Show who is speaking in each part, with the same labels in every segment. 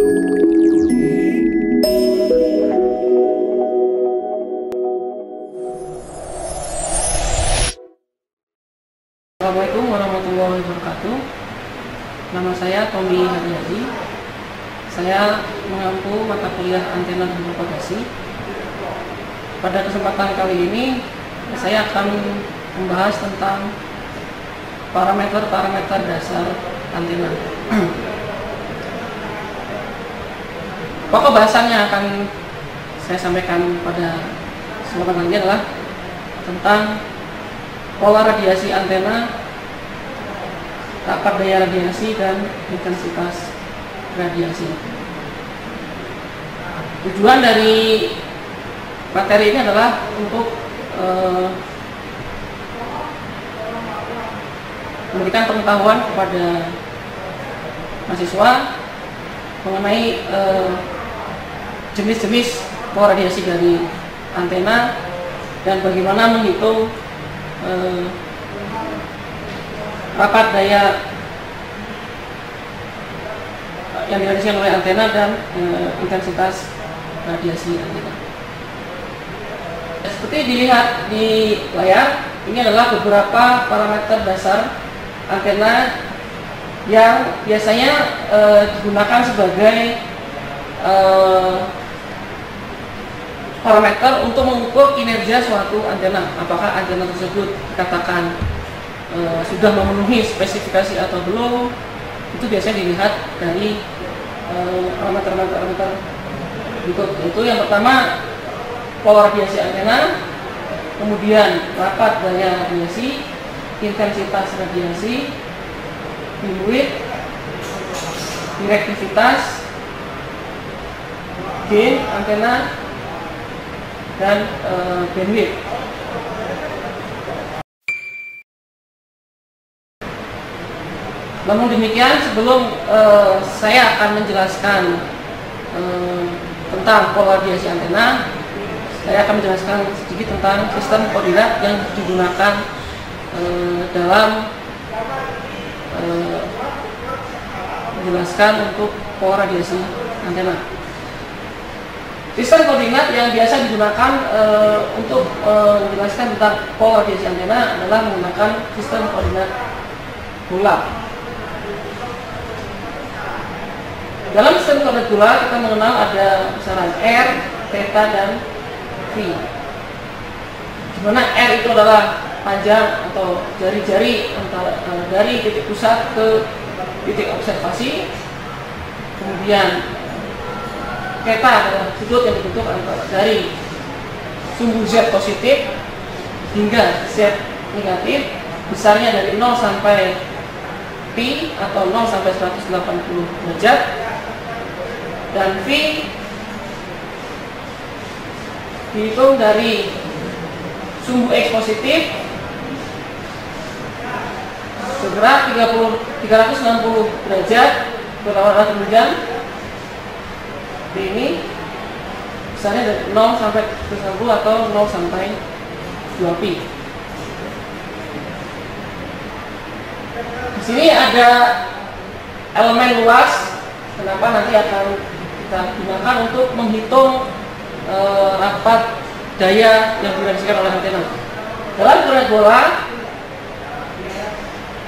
Speaker 1: Assalamualaikum warahmatullahi wabarakatuh. Nama saya Tommy Haryadi. Saya mengampu mata kuliah antena dan propagasi. Pada kesempatan kali ini saya akan membahas tentang parameter-parameter dasar antena. Pokok bahasannya akan saya sampaikan pada kesempatan ini adalah tentang pola radiasi antena, rapat daya radiasi, dan intensitas radiasi. Tujuan dari materi ini adalah untuk memberikan pengetahuan kepada mahasiswa mengenai jenis-jenis pola radiasi dari antena dan bagaimana menghitung rapat daya yang diradiasikan oleh antena dan intensitas radiasi antena. Seperti dilihat di layar, ini adalah beberapa parameter dasar antena yang biasanya digunakan sebagai parameter untuk mengukur kinerja suatu antena. Apakah antena tersebut dikatakan sudah memenuhi spesifikasi atau belum, itu biasanya dilihat dari parameter berikut. Itu yang pertama, pola radiasi antena, kemudian rapat daya radiasi, intensitas radiasi, beamwidth, direktivitas, gain antena, dan bandwidth. Namun demikian, sebelum saya akan menjelaskan tentang pola radiasi antena, saya akan menjelaskan sedikit tentang sistem koordinat yang digunakan dalam menjelaskan untuk pola radiasi antena. Sistem koordinat yang biasa digunakan untuk menjelaskan tentang pola radiasi antena adalah menggunakan sistem koordinat bola. Dalam sistem koordinat bola kita mengenal ada besaran R, theta, dan V. Di mana R itu adalah panjang atau jari-jari dari titik pusat ke titik observasi. Kemudian theta adalah sudut yang dibentuk dari sumbu Z positif hingga Z negatif, besarnya dari 0 sampai Pi atau 0 sampai 180 derajat, dan V dihitung dari sumbu X positif bergerak 360 derajat berlawanan arah kemudian ini misalnya dari 0 sampai 160 atau 0 sampai 2 pi. Di sini ada elemen luas. Kenapa nanti akan kita gunakan untuk menghitung rapat daya yang diradiasikan oleh antena. Dalam koordinat bola,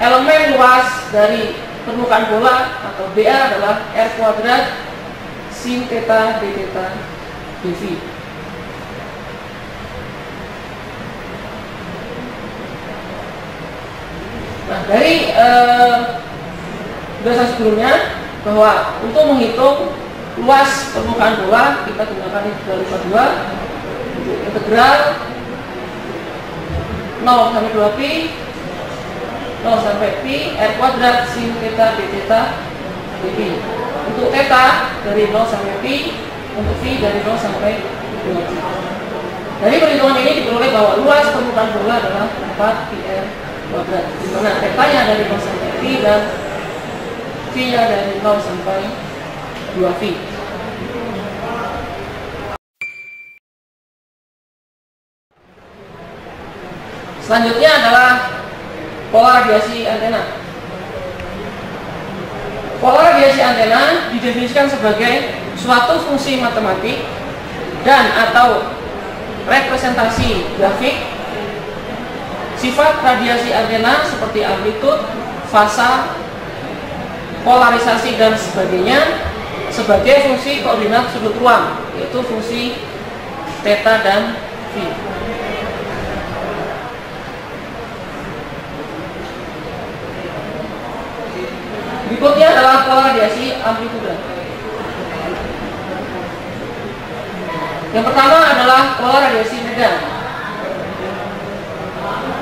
Speaker 1: elemen luas dari permukaan bola atau BA adalah R kuadrat sin theta d theta dV. Nah, dari penjelasan sebelumnya bahwa untuk menghitung luas permukaan bola kita gunakan integral 2 untuk integral 0 sampai 2 pi 0 sampai pi R kuadrat sin theta d theta dV. Untuk theta dari 0 sampai pi, untuk v dari 0 sampai 2 pi. Dari perhitungan ini diperoleh bahwa luas permukaan bola adalah 4 pi R kuadrat, di mana theta-nya dari 0 sampai pi dan v-nya dari 0 sampai 2 pi. Selanjutnya adalah pola radiasi antena. Pola radiasi antena didefinisikan sebagai suatu fungsi matematik dan atau representasi grafik sifat radiasi antena seperti amplitude, fasa, polarisasi dan sebagainya sebagai fungsi koordinat sudut ruang, yaitu fungsi theta dan phi. Berikutnya adalah pola radiasi amplitude. Yang pertama adalah pola radiasi medan.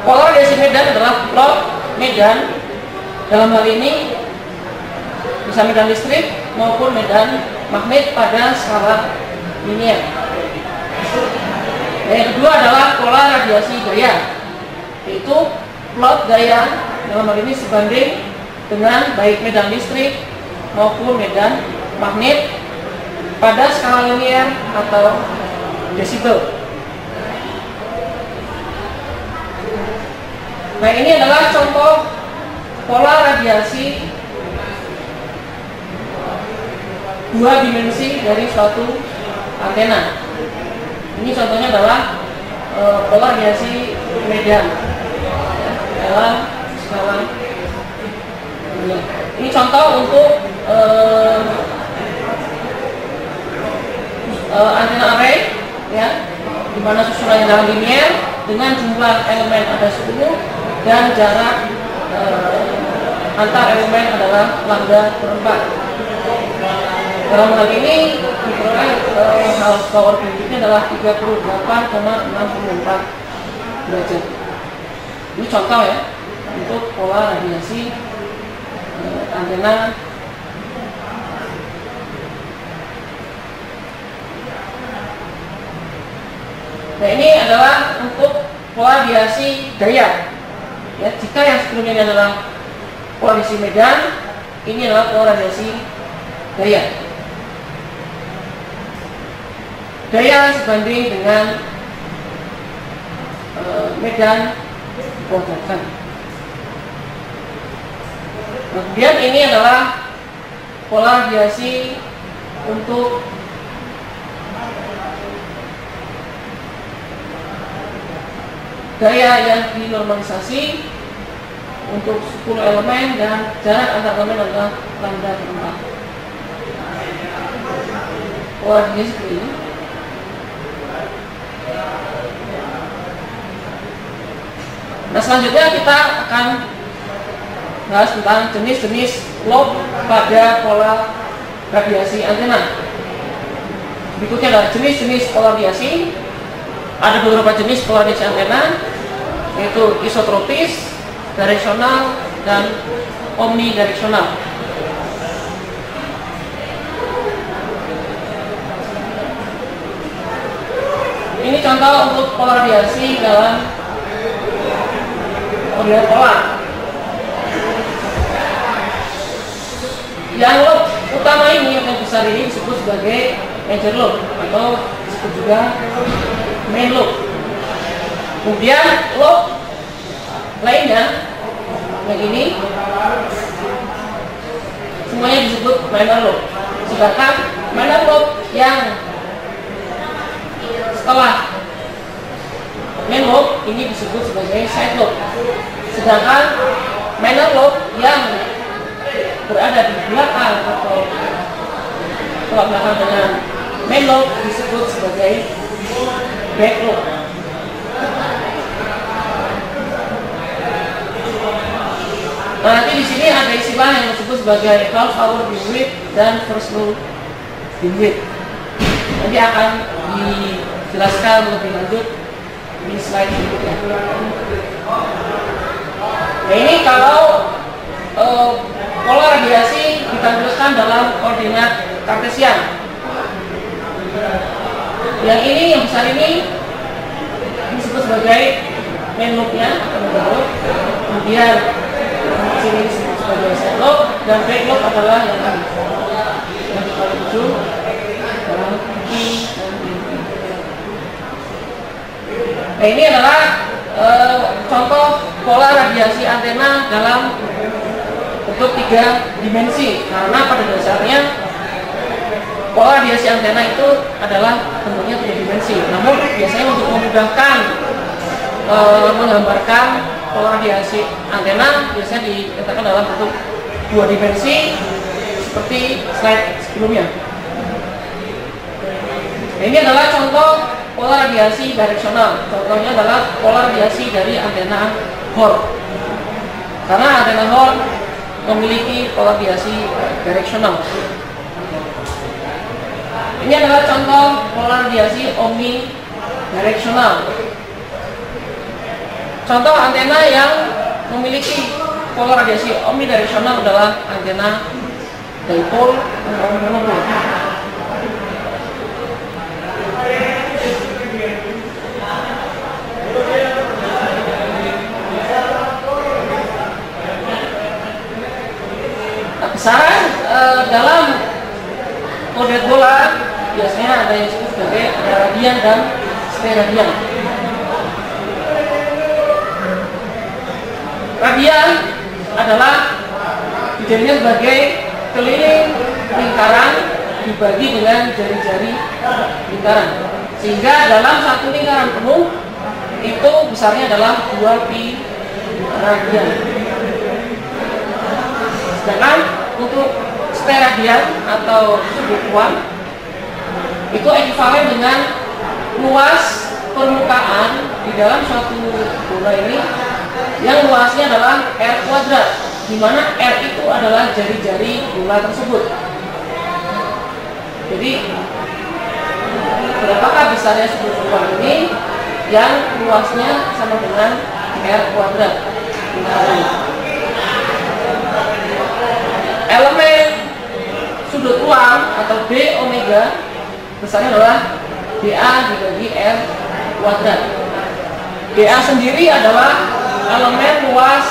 Speaker 1: Pola radiasi medan adalah plot medan, dalam hal ini bisa medan listrik maupun medan magnet pada skala linear. Dan yang kedua adalah pola radiasi gaya, yaitu plot gaya dalam hal ini sebanding dengan baik medan listrik maupun medan magnet pada skala linear atau desibel. Nah, ini adalah contoh pola radiasi dua dimensi dari suatu antena. Ini contohnya adalah pola radiasi medan dalam skala. Ini contoh untuk antena array, ya, di mana susunannya adalah linear dengan jumlah elemen ada 10 dan jarak antar elemen adalah lambda per 4. Dalam hal ini diperoleh Hall power benefitnya adalah 38,64 derajat. Ini contoh ya untuk pola radiasi antena. Nah, ini adalah untuk pola radiasi daya. Ya, jika yang sebelumnya ini adalah pola radiasi medan, ini adalah pola radiasi daya. Daya sebanding dengan medan dikuadratkan. Kemudian ini adalah pola radiasi untuk daya yang dinormalisasi untuk 10 elemen dan jarak antar elemen adalah lambda per 4. Pola radiasi seperti ini. Nah, selanjutnya kita akan bahas tentang jenis-jenis lobe pada pola radiasi antena. Berikutnya adalah jenis-jenis pola radiasi. Ada beberapa jenis pola radiasi antena, yaitu isotropis, direksional, dan omnidireksional. Ini contoh untuk pola radiasi dalam koordinat pola. Yang lobe utama ini yang besar ini disebut sebagai major lobe atau disebut juga main lobe. Kemudian lobe lainnya yang ini semuanya disebut minor lobe. Sedangkan minor lobe yang setelah main lobe ini disebut sebagai side lobe. Sedangkan minor lobe yang berada di belakang atau tolak belakang dengan main lobe disebut sebagai back lobe. Nah, nanti di sini ada istilah yang disebut sebagai half hour beamwidth dan first lobe beamwidth. Nanti akan dijelaskan lebih lanjut di slide berikutnya. Nah, ini kalau pola radiasi ditampilkan dalam koordinat kartesian. Yang ini, yang besar ini disebut sebagai main lobe-nya, kemudian sini disebut sebagai side lobe, dan back lobe adalah yang ini, yang kita tuju dalam P dan P. Nah, ini adalah contoh pola radiasi antena dalam bentuk 3 dimensi, karena pada dasarnya pola radiasi antena itu adalah bentuknya 3 dimensi. Namun biasanya untuk memudahkan menggambarkan pola radiasi antena biasanya dikatakan dalam bentuk 2 dimensi seperti slide sebelumnya. Nah, ini adalah contoh pola radiasi direksional. Contohnya adalah pola radiasi dari antena Hall. Karena antena Hall memiliki pola radiasi direksional. Ini adalah contoh pola radiasi omnidireksional. Contoh antena yang memiliki pola radiasi omnidireksional adalah antena dipole atau monopol. Besaran dalam model bola biasanya ada yang disebut sebagai radian dan steradian. Radian adalah dijadikan sebagai keliling lingkaran dibagi dengan jari-jari lingkaran, sehingga dalam satu lingkaran penuh itu besarnya adalah 2 pi radian. Sedangkan untuk steradian atau sudut ruang itu ekuivalen dengan luas permukaan di dalam suatu bola ini yang luasnya adalah R kuadrat, di mana R itu adalah jari-jari bola tersebut. Jadi berapakah besarnya sudut ruang ini yang luasnya sama dengan R kuadrat? Elemen sudut ruang atau B omega besarnya adalah BA dibagi R kuadrat. BA sendiri adalah elemen luas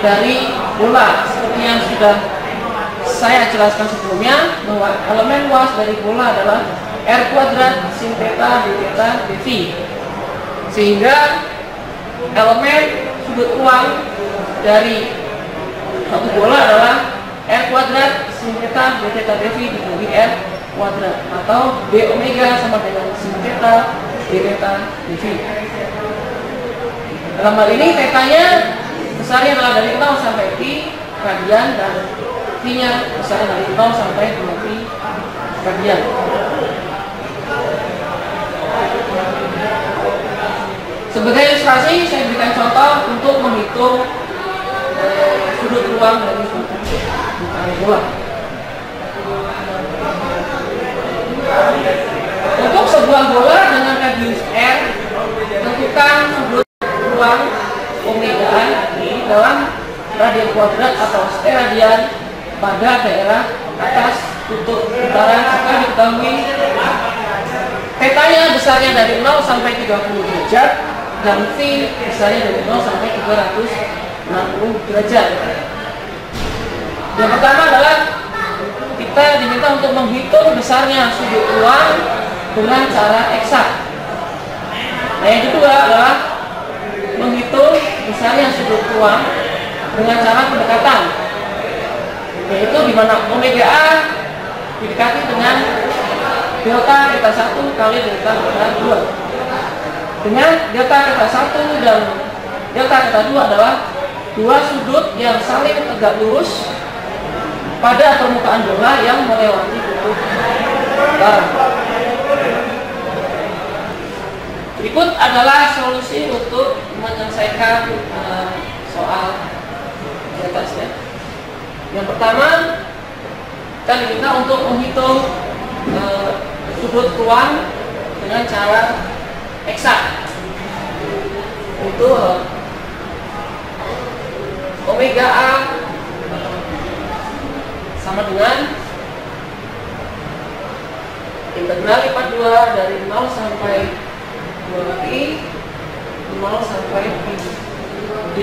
Speaker 1: dari bola, seperti yang sudah saya jelaskan sebelumnya, bahwa elemen luas dari bola adalah R kuadrat sin theta d theta dv, sehingga elemen sudut ruang dari satu bola adalah R kuadrat sin theta d theta dv dibagi R kuadrat, atau B omega sama dengan sin theta d theta dv. Dalam hal ini tetanya besarnya adalah dari 0 sampai pi radian, dan pi-nya besarnya dari 0 sampai 2 pi radian. Sebagai ilustrasi saya berikan contoh untuk menghitung sudut ruang dari sudut bola. Untuk sebuah bola dengan radius R, tentukan sudut ruang omegaan dalam radian kuadrat atau steradian pada daerah atas kutub utara jika diketahui tetanya besarnya dari 0 sampai 30 derajat dan V besarnya dari 0 sampai 360 derajat. Yang pertama adalah kita diminta untuk menghitung besarnya sudut ruang dengan cara eksak. Nah, yang kedua adalah menghitung besarnya sudut ruang dengan cara pendekatan, yaitu di mana omega A didekati dengan delta theta 1 kali delta theta 2. Dengan delta theta 1 dan delta theta 2 adalah dua sudut yang saling tegak lurus pada permukaan bola yang melewati kutub utara. Berikut adalah solusi untuk menyelesaikan soal di atasnya. Yang pertama, kita diminta untuk menghitung sudut ruang dengan cara eksak. Itu omega A sama dengan integral lipat 2 dari 0 sampai 2pi 0 sampai pi d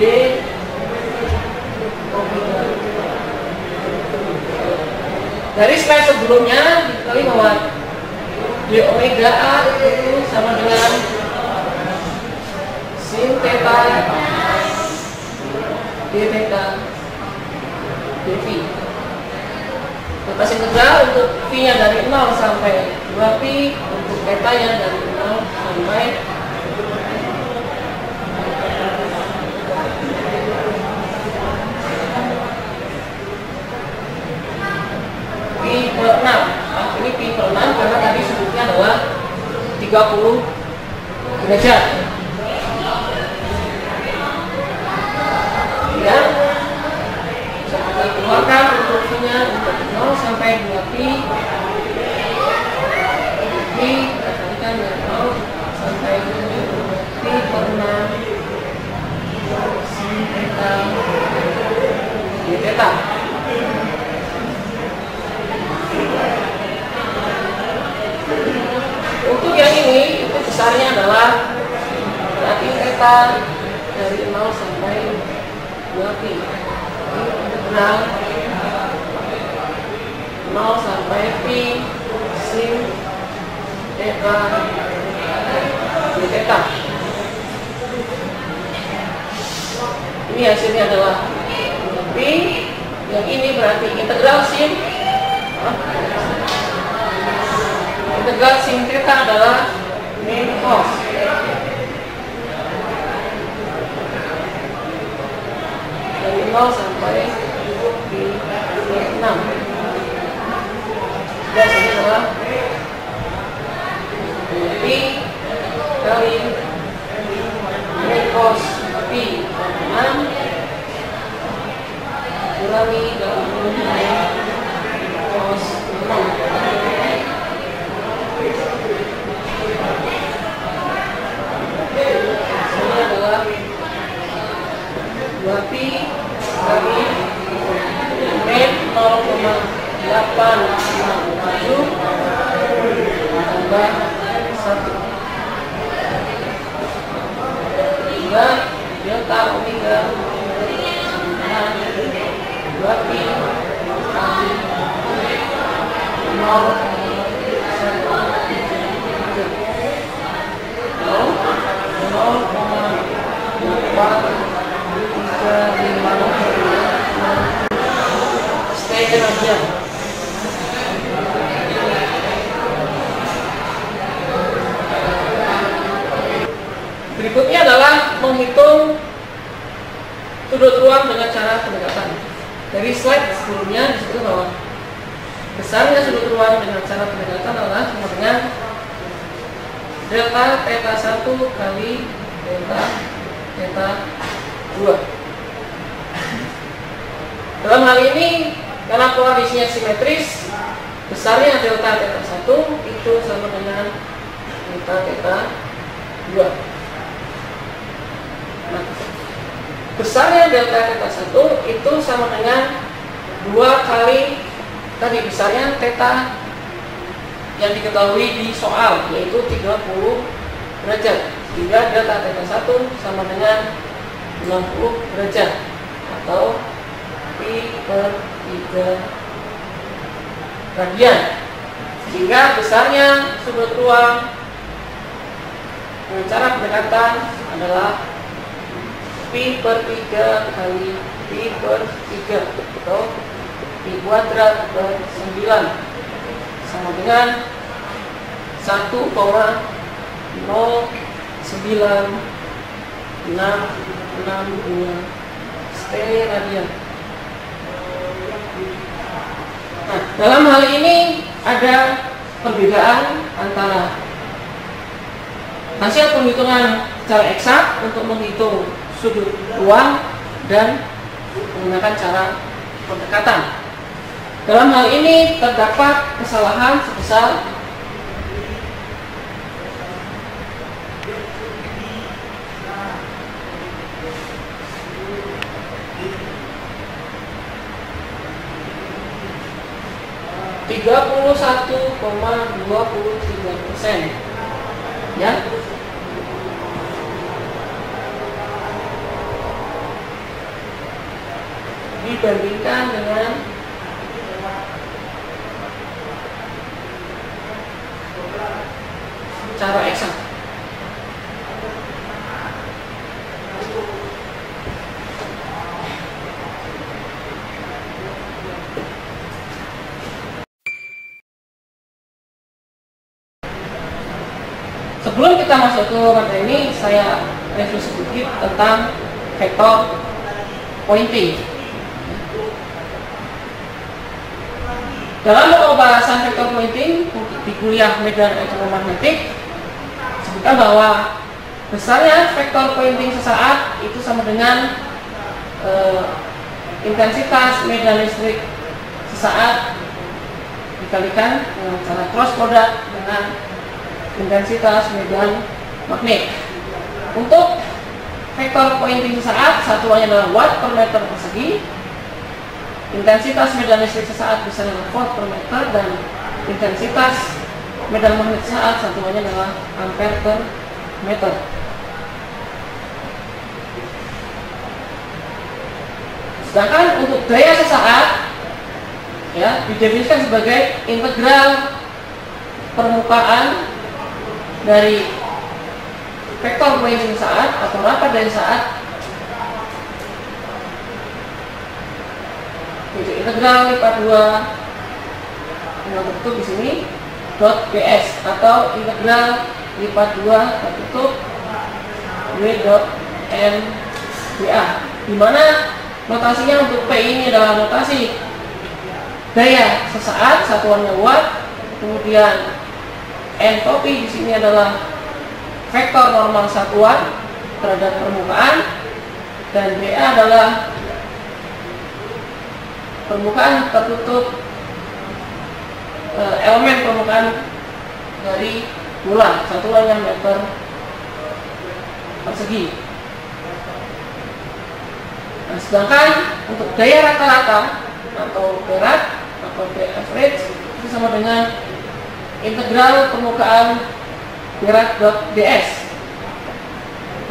Speaker 1: omega. Dari slide sebelumnya diketahui bahwa d omega A itu sama dengan sin theta d theta dv. Bebas integral untuk v-nya dari 0 sampai 2pi, untuk θ-nya dari 0 sampai pi per 6. Ini pi per 6 karena tadi sudutnya adalah 30 derajat. Ya, kita keluarkan untuk v-nya untuk 0 sampai 2pi. Pi kita kalikan dari 0 sampai pi per 6 sin theta d theta. Untuk yang ini itu besarnya adalah berarti theta dari 0 sampai 2pi. Integral 0 sampai pi sin theta d theta. Ini hasilnya adalah pi. Yang ini berarti integral sin theta adalah min cos dari 0 sampai pi 6. Dan ini adalah pi kali min cos pi 6 kurangi dari min cos 6. Ini adalah 2pi kali min 0,857 tambah 1 hingga delta omega 2pi kali 0,835 stay aja. Berikutnya adalah menghitung sudut ruang dengan cara pendekatan. Dari slide sebelumnya disebut bahwa besarnya sudut ruang dengan cara pendekatan adalah sama dengan delta theta 1 kali delta theta 2. Dalam hal ini karena koordinatnya simetris, besarnya delta theta 1 itu sama dengan delta theta 2. Nah, besarnya delta theta 1 itu sama dengan 2 kali tadi besarnya theta yang diketahui di soal, yaitu 30 derajat. Sehingga delta theta 1 sama dengan 60 derajat atau pi per 3 radian. Sehingga besarnya sudut ruang dengan cara pendekatan adalah pi per 3 kali pi per 3 atau pi kuadrat per 9 sama dengan 1,09662 steradian. Nah, dalam hal ini ada perbedaan antara hasil penghitungan secara eksak untuk menghitung sudut ruang dan menggunakan cara pendekatan. Dalam hal ini terdapat kesalahan sebesar 31,23%, ya. Dibandingkan dengan cara eksak. Sebelum kita masuk ke materi ini, saya review sedikit tentang vektor pointing. Dalam pembahasan vektor pointing di kuliah medan elektromagnetik, sebutkan bahwa besarnya vektor pointing sesaat itu sama dengan intensitas medan listrik sesaat dikalikan dengan cara cross product dengan intensitas medan magnet. Untuk vektor pointing sesaat, satuannya adalah watt per meter persegi. Intensitas medan listrik sesaat bisa dengan volt per meter, dan intensitas medan magnet sesaat satuannya adalah ampere per meter. Sedangkan untuk daya sesaat ya didefinisikan sebagai integral permukaan dari vektor pointing sesaat atau rapat daya sesaat, yaitu integral lipat 2 yang tertutup di sini dot ds, atau integral lipat 2 tertutup w dot n dA, di mana notasinya untuk P ini adalah notasi daya sesaat, satuannya watt, kemudian entropi di sini adalah vektor normal satuan terhadap permukaan, dan dA adalah permukaan tertutup, elemen permukaan dari bola, satuannya meter persegi. Nah, sedangkan untuk daya rata-rata atau berat atau B average itu sama dengan integral permukaan berat dot ds,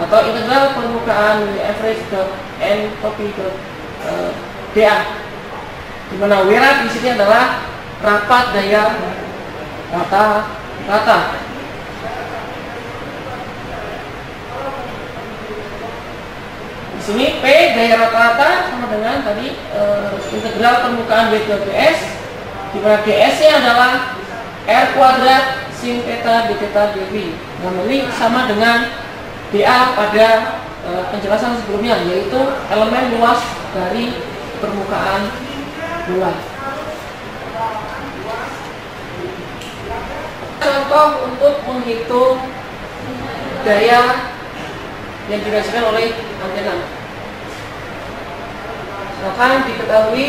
Speaker 1: atau integral permukaan average dot entropy dot dA, di mana berat di sini adalah rapat daya rata-rata. Di sini P daya rata-rata sama dengan tadi integral permukaan W dot ds, di mana ds-nya adalah R kuadrat sin theta d theta dV. Nah, ini sama dengan dA pada penjelasan sebelumnya, yaitu elemen luas dari permukaan bola. Contoh untuk menghitung daya yang dirasakan oleh antena. Misalkan diketahui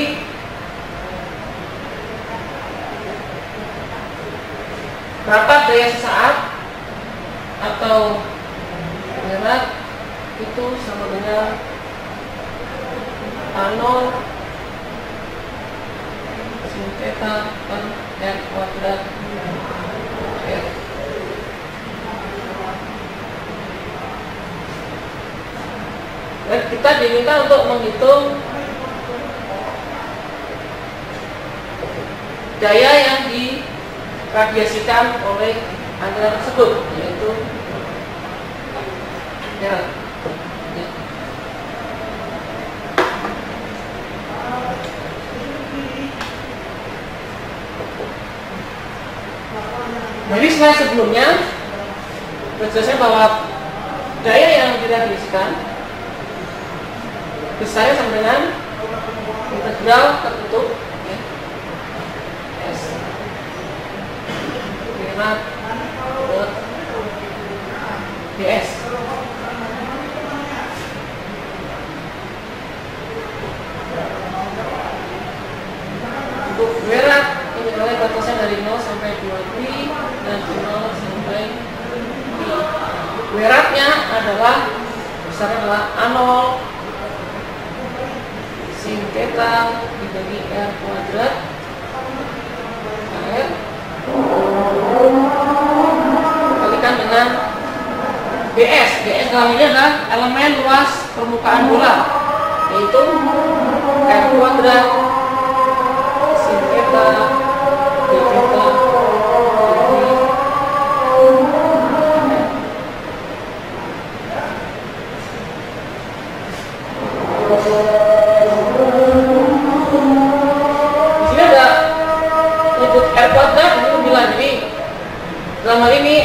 Speaker 1: rapat daya sesaat atau berat itu sama dengan A0 sin theta per R kuadrat R. Dan kita diminta untuk menghitung daya yang diradiasikan oleh antena tersebut, yaitu ya. Dari slide sebelumnya berjelaskan bahwa daya yang diradiasikan besarnya sama dengan integral tertutup ya, S berat dot ds. Untuk berat ini oleh batasnya dari 0 sampai 2 pi dan 0 sampai pi. Beratnya adalah besarnya adalah A0 sin theta dibagi R kuadrat R kalikan dengan BS. BS dalam ini adalah elemen luas permukaan bola, yaitu R kuadrat sin theta d theta R kuadrat itu bilang, jadi dalam hal ini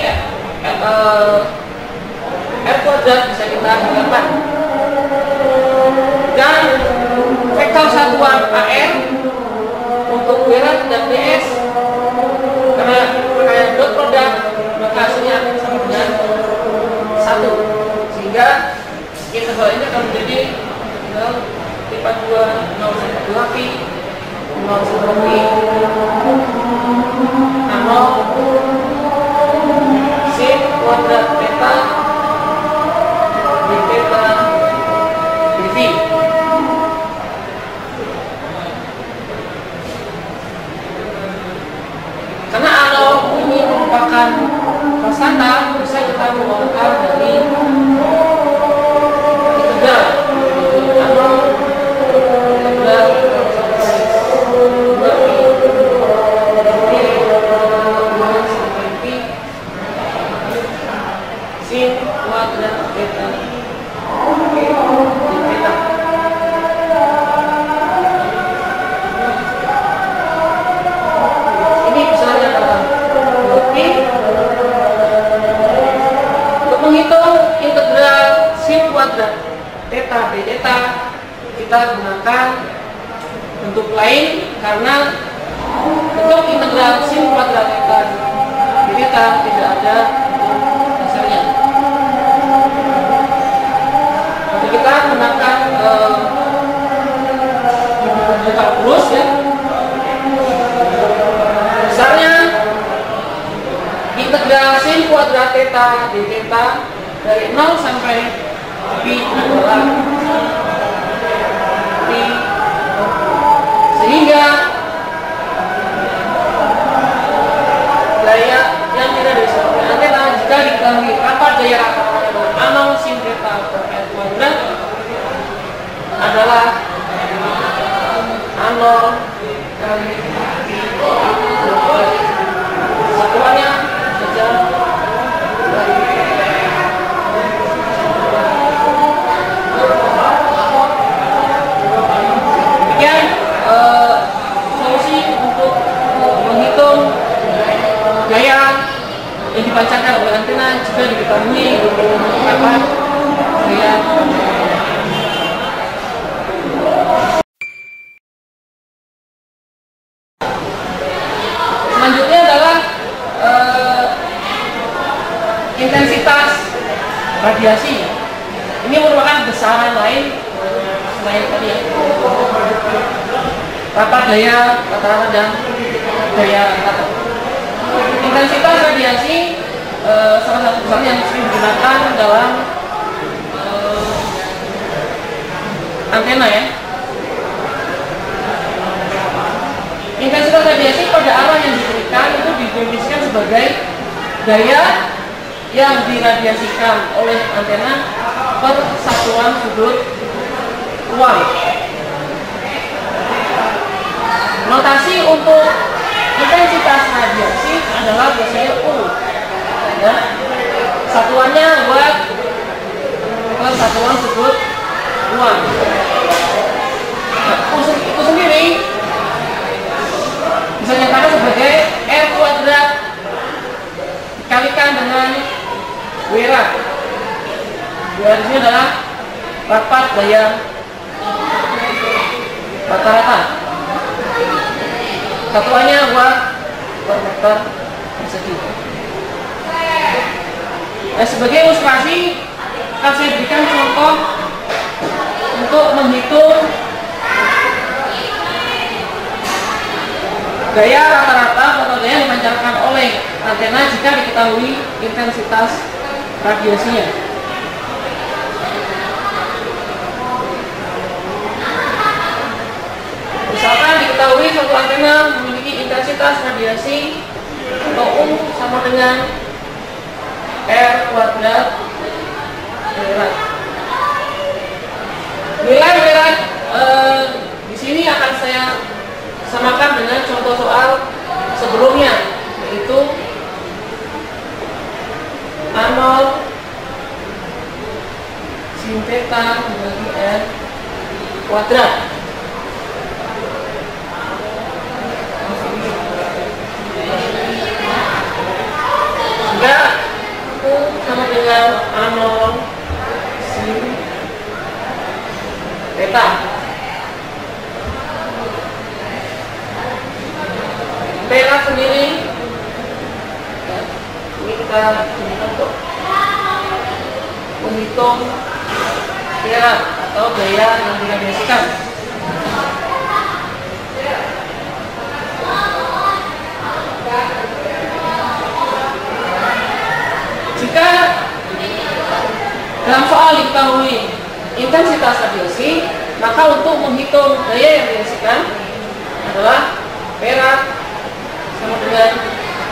Speaker 1: R kuadrat bisa kita gunakan. Dan vektor satuan AR untuk WR dan DS, karena rangkaian dot produk maka hasilnya akan sama dengan 1, sehingga integral ini akan menjadi tipe 2 0 sampai 2 pi 0 sampai pi A0 sin kuadrat theta di theta dv. Karena A0 ini merupakan konstanta, bisa kita mengeluarkan dari integral A0 integral 2pi sampai pi sin kuadrat theta di theta. Ini besarnya adalah 2pi. Untuk menghitung integral sin kuadrat theta d theta kita gunakan bentuk lain, karena bentuk integral sin kuadrat theta d theta tidak ada bentuk dasarnya. Jadi kita gunakan bentuk kalkulus ya. Besarnya integral sin kuadrat theta d theta dari 0 sampai pi adalah pi, sehingga daya yang tidak disebutkan antena jika diketahui apa daya rata-rata dengan A0 sin theta per R kuadrat adalah A0 kali pi kuadrat. Satuannya saja demikian solusi untuk menghitung gaya yang dipancarkan oleh antena jika diketahui apa gaya. Selanjutnya adalah intensitas radiasi. Ini merupakan besaran lain selain tadi ya, apa daya rata-rata dan daya rata. Intensitas radiasi salah satu besar yang sering digunakan dalam antena ya. Intensitas radiasi pada arah yang diberikan itu didefinisikan sebagai daya yang diradiasikan oleh antena per satuan sudut ruang. Notasi untuk intensitas radiasi adalah biasanya U ya. Satuannya watt per satuan sudut ruang. Nah, itu sendiri bisa dikatakan sebagai R kuadrat dikalikan dengan WR. WR ini adalah rapat daya rata-rata. Satuannya watt per meter persegi. Nah, sebagai ilustrasi akan saya berikan contoh untuk menghitung gaya rata-rata atau gaya yang dipancarkan oleh antena jika diketahui intensitas radiasinya. Misalkan diketahui suatu antena memiliki intensitas radiasi atau U sama dengan R kuadrat WR. Nilai WR di sini akan saya samakan dengan contoh soal sebelumnya, yaitu A0 sin theta dibagi R kuadrat. Sehingga pera sendiri ya, ini kita gunakan untuk menghitung pera atau gaya yang diradiasikan. Jika dalam soal diketahui intensitas radiasi, maka untuk menghitung daya yang diradiasikan adalah perak sama dengan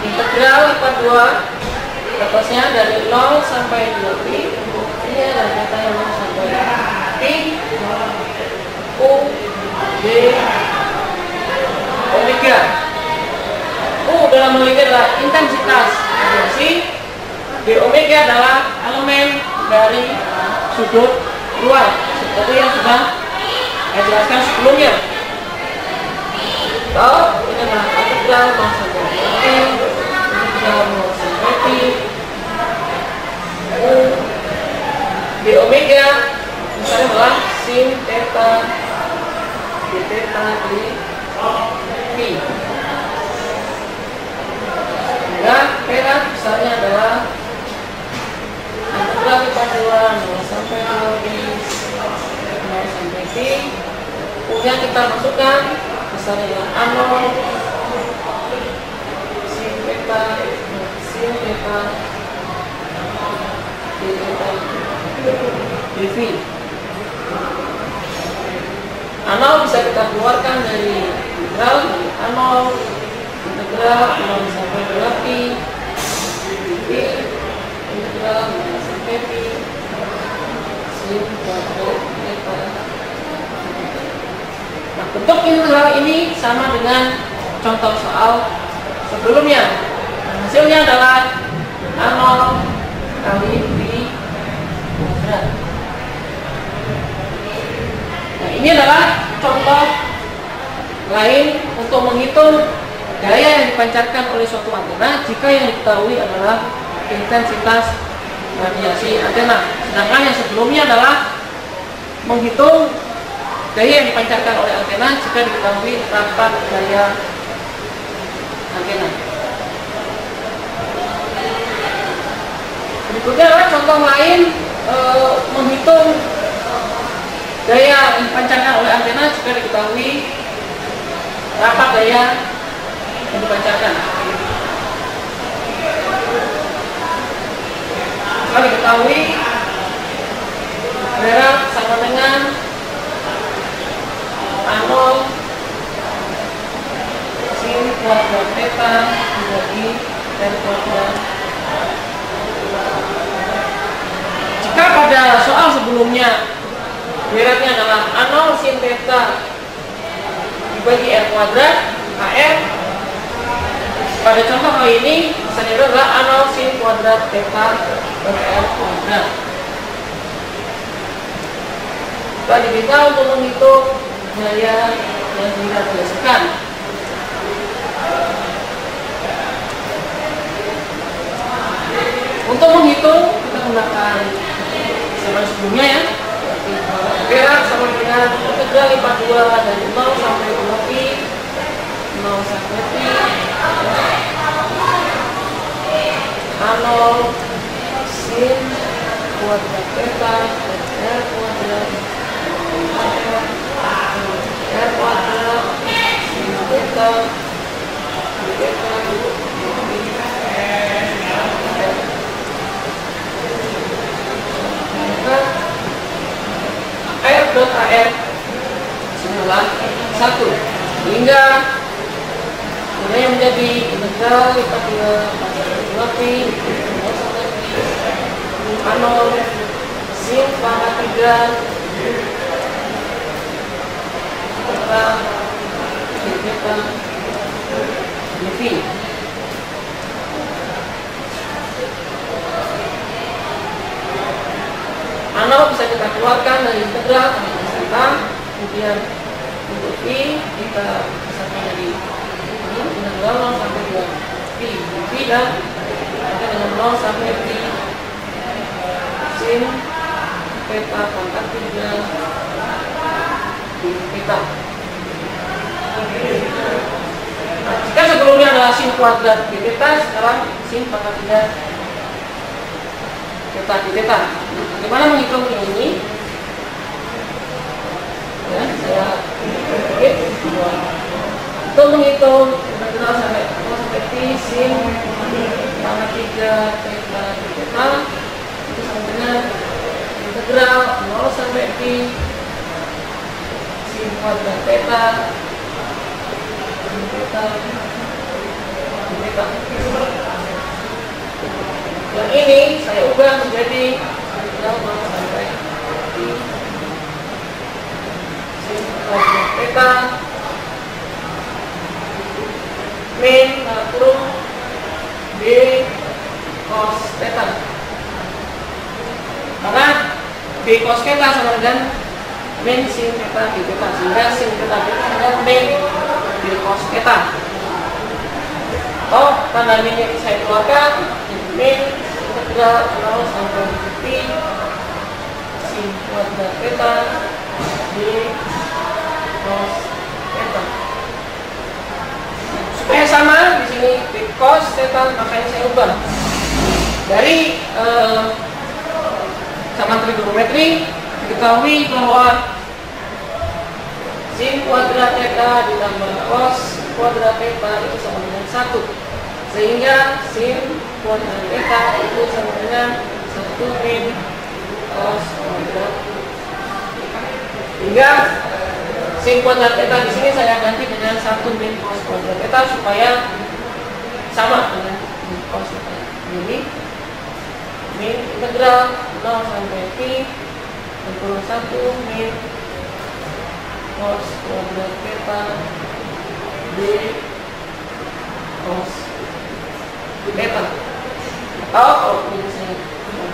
Speaker 1: integral lipat 2 batasnya dari 0 sampai 2 pi. Ini adalah data yang 0 sampai pi U D omega. U dalam hal ini adalah intensitas radiasi, D omega adalah elemen dari sudut ruang seperti yang sudah saya jelaskan sebelumnya. Atau ini adalah integral 0 sampai pi, integral 0 sampai pi U D omega misalnya adalah sin theta d theta di pi. Sehingga perak misalnya adalah integral lipat 2 0 sampai 2 pi 0 sampai pi. Kemudian kita masukkan misalnya yang A0 sin theta d theta dv. A0 bisa kita keluarkan dari integral A0 integral 0 sampai 2 pi dv integral 0 sampai pi sin kuadrat theta. Nah, bentuk integral ini sama dengan contoh soal sebelumnya. Hasilnya adalah A0 kali pi kuadrat. Nah, ini adalah contoh lain untuk menghitung daya yang dipancarkan oleh suatu antena jika yang diketahui adalah intensitas radiasi antena. Sedangkan yang sebelumnya adalah menghitung daya yang dipancarkan oleh antena jika diketahui rapat daya antena. Berikutnya adalah contoh lain menghitung daya yang dipancarkan oleh antena jika diketahui rapat daya yang dipancarkan. Jika diketahui berat sama dengan A0 sin kuadrat theta dibagi r kuadrat. Jika pada soal sebelumnya beratnya adalah A0 sin theta dibagi r kuadrat AR, pada contoh kali ini misalnya adalah A0 sin kuadrat theta bagi r kuadrat. Kita diminta untuk menghitung daya yang diradiasikan. Untuk menghitung kita gunakan sama sebelumnya ya. Berat sama dengan integral lipat 2 dari 0 sampai 2 pi 0 sampai pi A0 sin kuadrat theta r kuadrat r kuadrat sin theta theta R dot AR semula 1 hingga ini menjadi integral lipat 2 pi 0 sampai pi A0 sin pangkat 3 theta theta dv. A0 bisa kita keluarkan dari integral theta, kemudian untuk pi kita bisa dari ini integral 0 sampai 2 pi dv dan dengan 0 sampai pi sin theta pangkat 3 di theta. Nah, jika sebelumnya sin kuadrat d theta sekarang sin pangkat 3 theta d theta. Bagaimana menghitung ini? Ya, saya untuk menghitung integral sampai T sin pangkat 3 theta d theta itu sama dengan integral 0 sampai T sin kuadrat theta theta. Yang ini saya ubah menjadi integral 0 sampai T sin kuadrat theta min kurung B cos theta, karena B cos theta sama dengan min sin theta d theta, sehingga sin theta d theta adalah min B cos theta. Tanda min yang saya keluarkan min integral 0 sampai T sin kuadrat theta D cos theta. Supaya sama di sini B cos theta, makanya saya ubah dari sama trigonometri diketahui bahwa sin kuadrat theta ditambah cos kuadrat theta itu sama dengan 1, sehingga sin kuadrat theta itu sama dengan 1 min cos kuadrat theta. Hingga sin kuadrat theta di sini saya ganti dengan 1 min cos kuadrat theta supaya sama dengan min cos theta. Jadi min integral 0 sampai T untuk 1 min cos kuadrat theta D cos theta. Atau kalau ini saya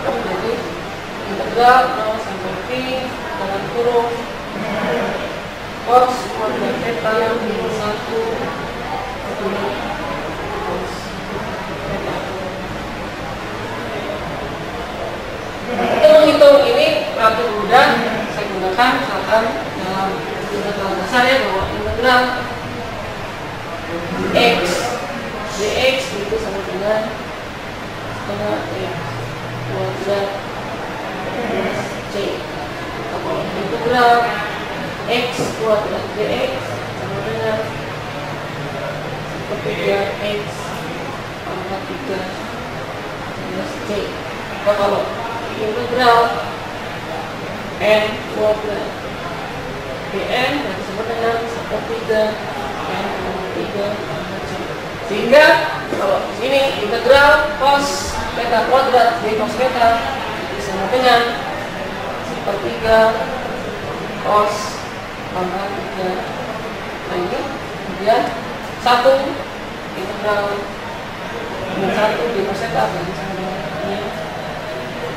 Speaker 1: jadi integral 0 sampai T dengan kurung cos kuadrat theta min 1 min cos theta. Untuk menghitung ini relatif mudah, saya gunakan misalkan dalam integral dasar ya, bahwa integral x dx itu sama dengan setengah x kuadrat plus c. Atau integral x kuadrat dx sama dengan sepertiga x pangkat 3 plus c. Atau kalau integral n kuadrat dn disebut dengan sepertiga n pangkat 3 pangkat c. Sehingga kalau di sini integral cos theta kuadrat d cos theta sama dengan sepertiga cos pangkat 3. Nah ini kemudian 1 integral min 1 d cos theta sama dengan min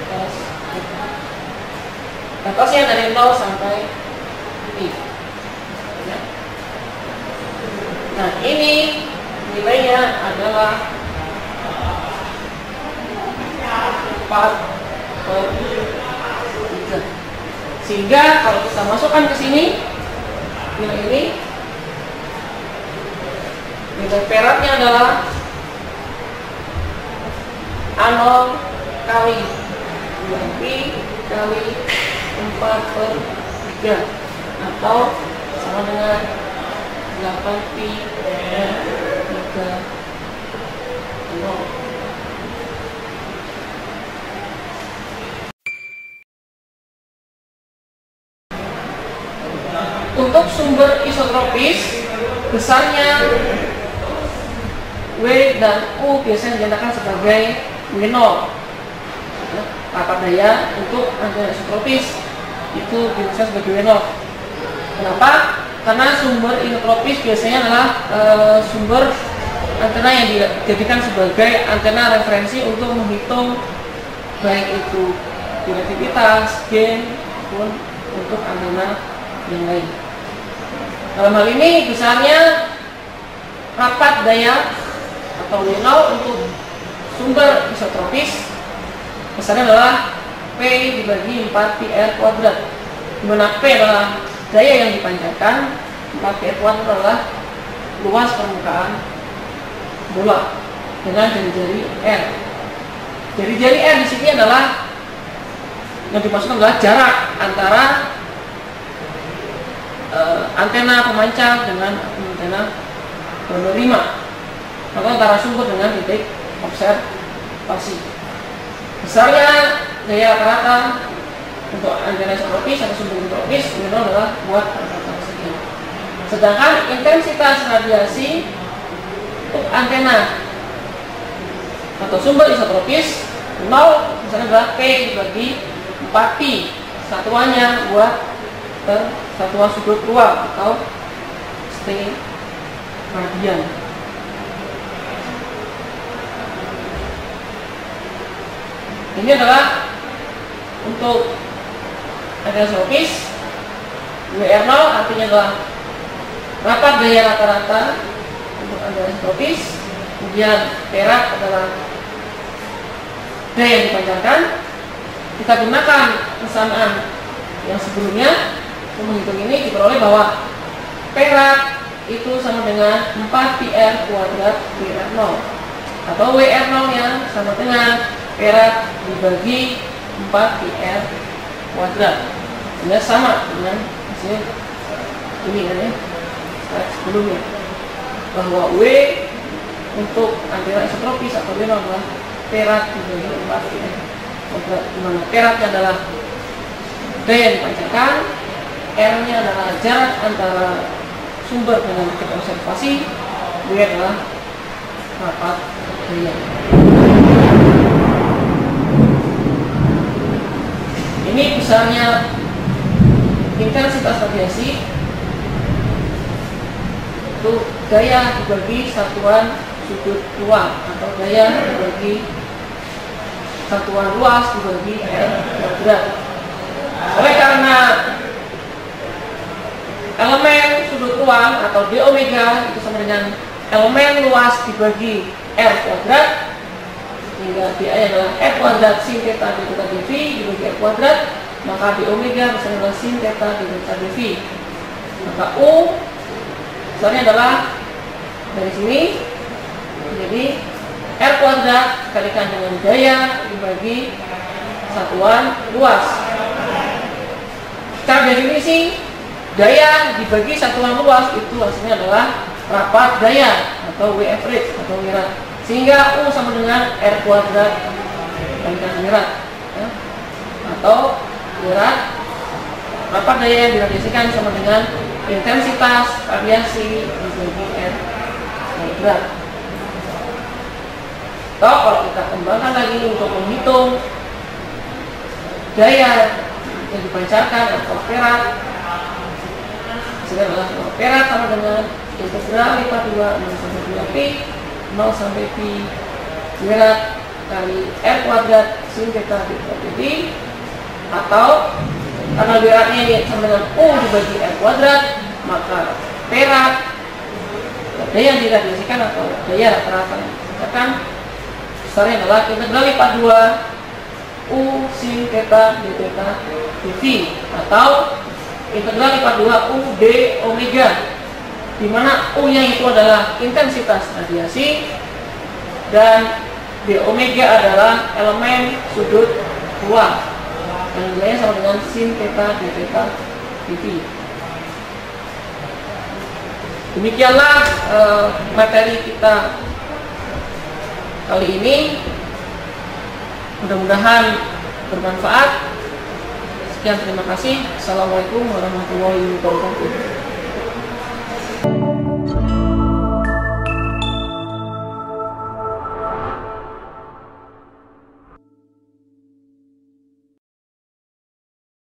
Speaker 1: cos theta. Nah cosnya dari 0 sampai T. Nah ini nilainya adalah 4/3. Sehingga kalau kita masukkan ke sini nilai ini, nilai peratnya adalah A0 kali 2pi kali 4/3 atau sama dengan 8pi dan 3/0. Untuk sumber isotropis, besarnya W dan U biasanya dinyatakan sebagai W0. Apa daya untuk antena isotropis itu dinyatakan sebagai W0. Kenapa? Karena sumber isotropis biasanya adalah sumber antena yang dijadikan sebagai antena referensi untuk menghitung baik itu directivitas, gain, maupun untuk antena yang lain. Dalam hal ini besarnya rapat daya atau W0 untuk sumber isotropis besarnya adalah P dibagi 4πr kuadrat, di mana P adalah daya yang dipanjatkan, 4πr kuadrat adalah luas permukaan bola dengan jari-jari R. Jari-jari R di sini adalah yang dimaksudkan adalah jarak antara antena pemancar dengan antena penerima, atau antara sumber dengan titik observasi. Besarnya gaya rata-rata untuk antena isotropis atau sumber isotropis ini adalah buat rata-rata sekian. Sedangkan intensitas radiasi untuk antena atau sumber isotropis 0 misalnya adalah P dibagi 4pi, satuannya buat satuan sudut ruang atau radian. Ini adalah untuk antena isotropis. WR0 artinya adalah rapat gaya rata-rata untuk antena isotropis. Kemudian perak adalah gaya yang dipancarkan. Kita gunakan persamaan yang sebelumnya untuk menghitung ini, diperoleh bahwa perak itu sama dengan 4πr kuadrat WR0, atau WR0 nya sama dengan perak dibagi 4πr kuadrat. Ini sama dengan hasil ini kan ya, slide sebelumnya, bahwa W untuk antena isotropis atau W adalah perak dibagi 4πr kuadrat, di mana peraknya adalah gaya yang dipancarkan, R-nya adalah jarak antara sumber dengan titik observasi, W adalah rapat gaya. Ini besarnya intensitas radiasi itu gaya dibagi satuan sudut ruang, atau gaya dibagi satuan luas dibagi R kuadrat. Oleh karena elemen sudut ruang atau d omega itu sama dengan elemen luas dibagi R kuadrat, sehingga DI adalah R kuadrat sin theta d theta dV dibagi R kuadrat, maka d omega besarnya adalah sin theta d theta dV. Maka U besarnya adalah dari sini, jadi R kuadrat dikalikan dengan gaya dibagi satuan luas. Secara definisi, gaya dibagi satuan luas itu hasilnya adalah rapat gaya atau W average atau wirat, sehingga U sama dengan R kuadrat kalikan wirat ya. Atau wirat, rapat gaya yang diradiasikan sama dengan intensitas radiasi dibagi R kuadrat. Atau kalau kita kembangkan lagi untuk menghitung gaya yang dipancarkan atau perak, hasilnya adalah perak sama dengan integral lipat 2 0 sampai 2 pi 0 sampai pi wirat kali R kuadrat sin theta d theta dV, atau karena wiratnya ini sama dengan U dibagi R kuadrat, maka perak gaya yang diradiasikan atau gaya rata-rata yang dipancarkan besarnya adalah integral lipat 2 U sin theta d theta dV, atau integral lipat 2 U d omega, di mana U nya itu adalah intensitas radiasi dan d omega adalah elemen sudut ruang yang nilainya sama dengan sin theta d theta dV. Demikianlah materi kita kali ini. Mudah-mudahan bermanfaat. Sekian, terima kasih. Assalamualaikum warahmatullahi wabarakatuh.